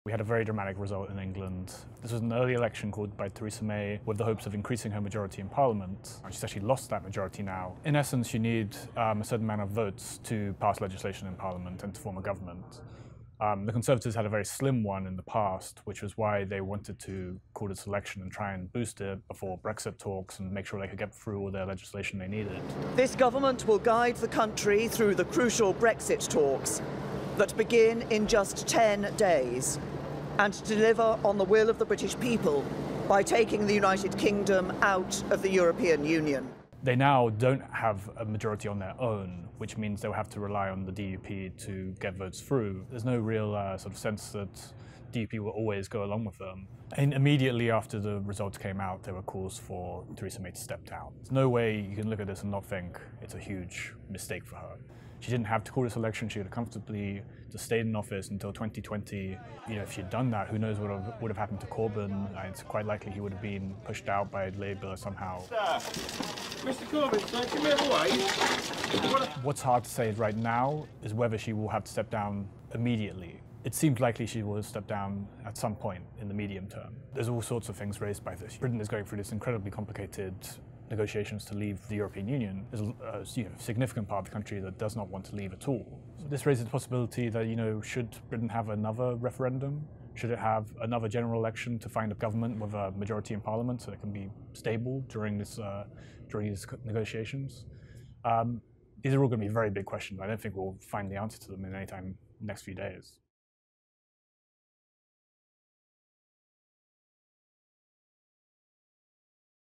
We had a very dramatic result in England. This was an early election called by Theresa May with the hopes of increasing her majority in Parliament. She's actually lost that majority now. In essence, you need a certain amount of votes to pass legislation in Parliament and to form a government. The Conservatives had a very slim one in the past, which was why they wanted to call this election and try and boost it before Brexit talks and make sure they could get through all their legislation they needed. This government will guide the country through the crucial Brexit talks that begin in just 10 days and deliver on the will of the British people by taking the United Kingdom out of the European Union. They now don't have a majority on their own, which means they'll have to rely on the DUP to get votes through. There's no real sort of sense that DUP will always go along with them. And immediately after the results came out, there were calls for Theresa May to step down. There's no way you can look at this and not think it's a huge mistake for her. She didn't have to call this election. She could have comfortably just stayed in office until 2020. If she'd done that, who knows what would have happened to Corbyn. It's quite likely he would have been pushed out by Labour somehow. Mr. Corbyn, sir, can we have a wait? What's hard to say right now is whether she will have to step down immediately. It seems likely she will step down at some point in the medium term. There's all sorts of things raised by this. Britain is going through this incredibly complicated negotiations to leave the European Union. There's a significant part of the country that does not want to leave at all. So this raises the possibility that, should Britain have another referendum? Should it have another general election to find a government with a majority in Parliament so it can be stable during these negotiations? These are all going to be very big questions. I don't think we'll find the answer to them in any time in the next few days.